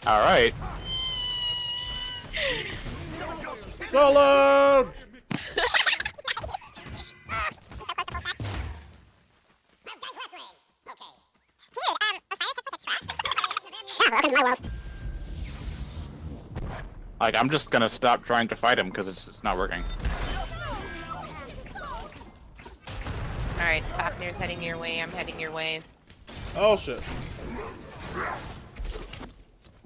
Alright. Solo! Like, I'm just gonna stop trying to fight him because it's not working. Alright, Fafnir's heading your way, I'm heading your way. Oh shit.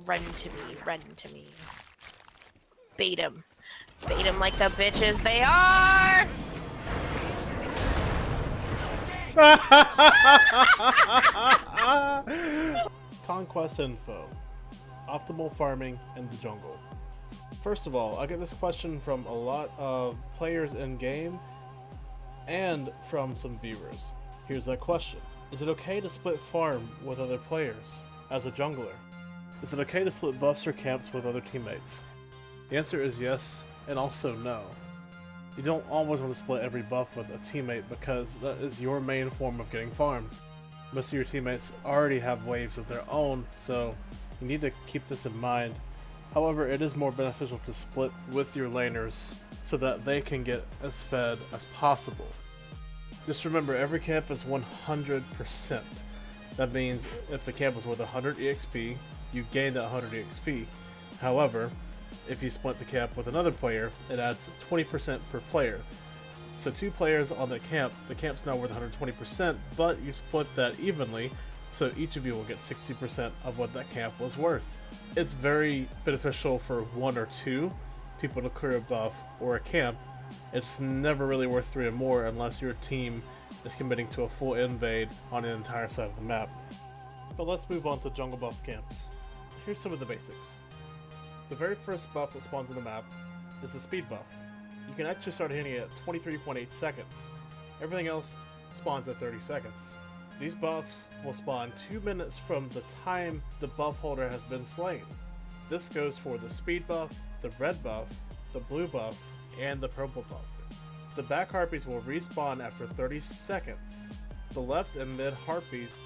Run to me, run to me. Bait him. Bait him like the bitches they are! Conquest info. Optimal farming in the jungle. First of all, I get this question from a lot of players in game and from some viewers. Here's that question. Is it okay to split farm with other players as a jungler? Is it okay to split buffs or camps with other teammates? The answer is yes and also no. You don't always want to split every buff with a teammate because that is your main form of getting farmed. Most of your teammates already have waves of their own, so you need to keep this in mind. However, it is more beneficial to split with your laners so that they can get as fed as possible. Just remember, every camp is 100%. That means if the camp was worth 100 EXP, you gain that 100 EXP. However, if you split the camp with another player, it adds 20% per player. So 2 players on the camp's now worth 120%, but you split that evenly, so each of you will get 60% of what that camp was worth. It's very beneficial for 1 or 2 people to clear a buff or a camp. It's never really worth 3 or more unless your team is committing to a full invade on an entire side of the map. But let's move on to jungle buff camps. Here's some of the basics. The very first buff that spawns on the map is the speed buff. You can actually start hitting it at 23.8 seconds. Everything else spawns at 30 seconds. These buffs will spawn 2 minutes from the time the buff holder has been slain. This goes for the speed buff, the red buff, the blue buff, and the purple buff. The back harpies will respawn after 30 seconds. The left and mid harpies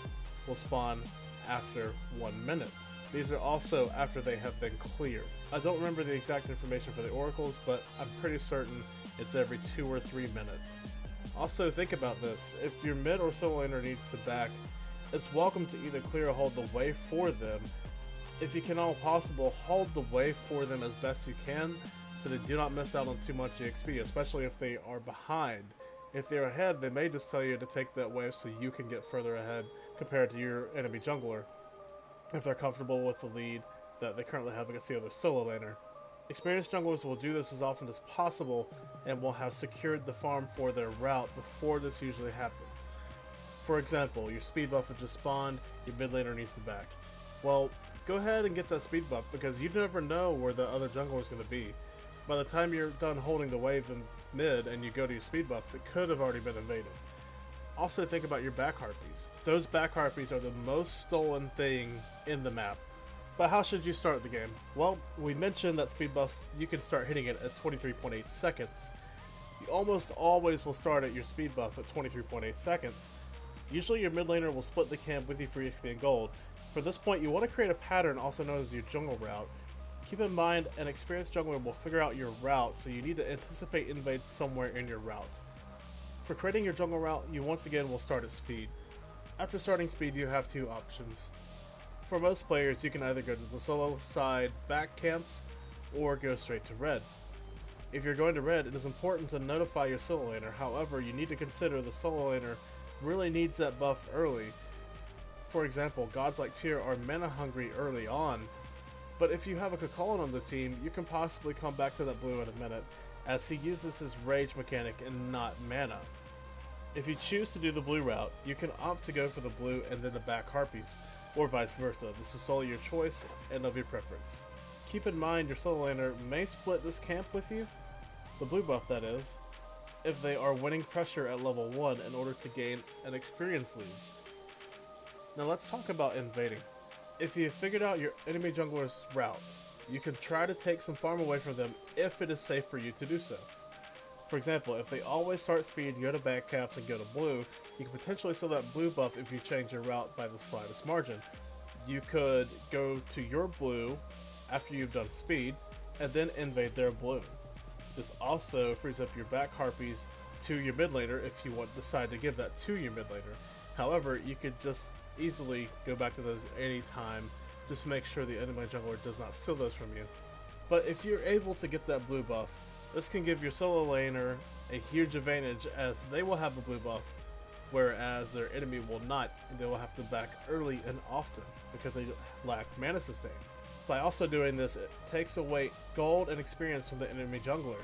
will spawn after 1 minute. These are also after they have been cleared. I don't remember the exact information for the oracles, but I'm pretty certain it's every 2 or 3 minutes. Also, think about this. If your mid or solo laner needs to back, it's welcome to either clear or hold the way for them. If you can all possible, hold the way for them as best you can so they do not miss out on too much EXP, especially if they are behind. If they're ahead, they may just tell you to take that wave so you can get further ahead compared to your enemy jungler, if they're comfortable with the lead that they currently have against the other solo laner. Experienced junglers will do this as often as possible and will have secured the farm for their route before this usually happens. For example, your speed buff that just spawned, your mid laner needs to back. Well, go ahead and get that speed buff because you never know where the other jungler is going to be. By the time you're done holding the wave in mid and you go to your speed buff, it could have already been invaded. Also think about your back harpies. Those back harpies are the most stolen thing in the map. But how should you start the game? Well, we mentioned that speed buffs, you can start hitting it at 23.8 seconds. You almost always will start at your speed buff at 23.8 seconds. Usually your mid laner will split the camp with you for EXP and gold. For this point, you want to create a pattern also known as your jungle route. Keep in mind, an experienced jungler will figure out your route, so you need to anticipate invades somewhere in your route. For creating your jungle route, you once again will start at speed. After starting speed, you have 2 options. For most players, you can either go to the solo side back camps, or go straight to red. If you're going to red, it is important to notify your solo laner, however, you need to consider the solo laner really needs that buff early. For example, gods like Tyr are mana hungry early on, but if you have a Kakulin on the team, you can possibly come back to that blue in a minute, as he uses his rage mechanic and not mana. If you choose to do the blue route, you can opt to go for the blue and then the back harpies, or vice versa. This is solely your choice and of your preference. Keep in mind your solo laner may split this camp with you, the blue buff that is, if they are winning pressure at level 1 in order to gain an experience lead. Now let's talk about invading. If you figured out your enemy jungler's route, you can try to take some farm away from them if it is safe for you to do so. For example, if they always start speed, go to back caps and go to blue, you can potentially steal that blue buff if you change your route by the slightest margin. You could go to your blue after you've done speed, and then invade their blue. This also frees up your back harpies to your mid laner if you decide to give that to your mid laner. However, you could just easily go back to those anytime, just make sure the enemy jungler does not steal those from you. But if you're able to get that blue buff, this can give your solo laner a huge advantage, as they will have the blue buff, whereas their enemy will not, and they will have to back early and often because they lack mana sustain. By also doing this, it takes away gold and experience from the enemy jungler.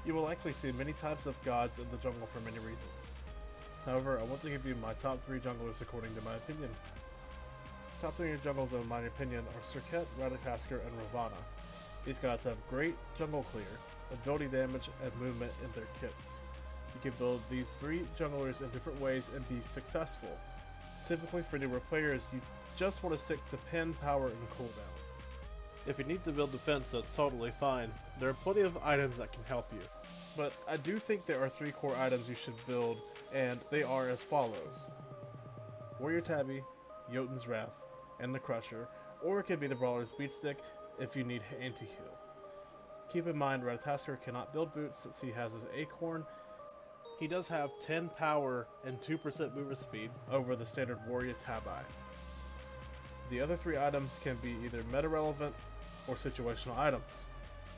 You will likely see many types of gods in the jungle for many reasons. However, I want to give you my top 3 junglers according to my opinion. Top 3 jungles in my opinion are Serket, Ratatoskr, and Ravana. These gods have great jungle clear, ability damage, and movement in their kits. You can build these 3 junglers in different ways and be successful. Typically for newer players, you just want to stick to pen, power, and cooldown. If you need to build defense, that's totally fine. There are plenty of items that can help you. But I do think there are 3 core items you should build, and they are as follows. Warrior Tabby, Jotun's Wrath, and the Crusher, or it could be the Brawler's Beatstick if you need anti-heal. Keep in mind, Ratatoskr cannot build boots since he has his Acorn. He does have 10 power and 2% movement speed over the standard Warrior Tabby. The other 3 items can be either meta-relevant or situational items.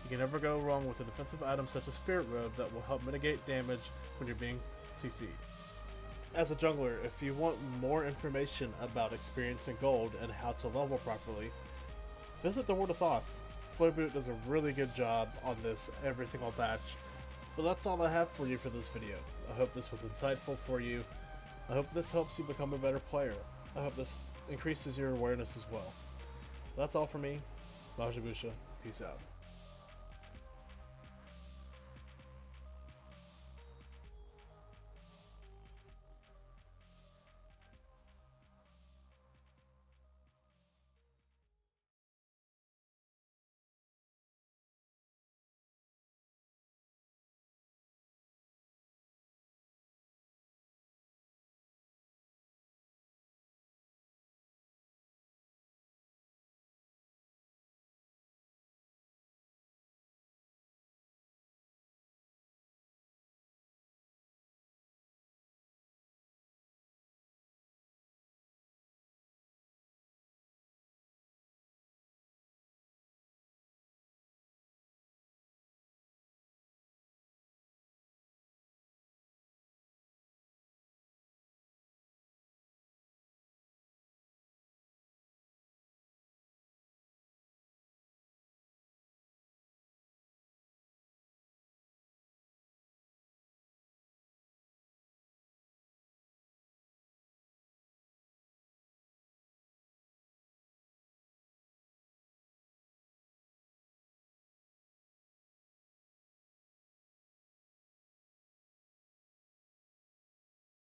You can never go wrong with a defensive item such as Spirit Robe that will help mitigate damage when you're being CC'd. As a jungler, if you want more information about experience and gold and how to level properly, visit the World of Thoth. Flowboot does a really good job on this every single batch. But that's all I have for you for this video. I hope this was insightful for you. I hope this helps you become a better player. I hope this increases your awareness as well. That's all for me. Majabusha. Peace out.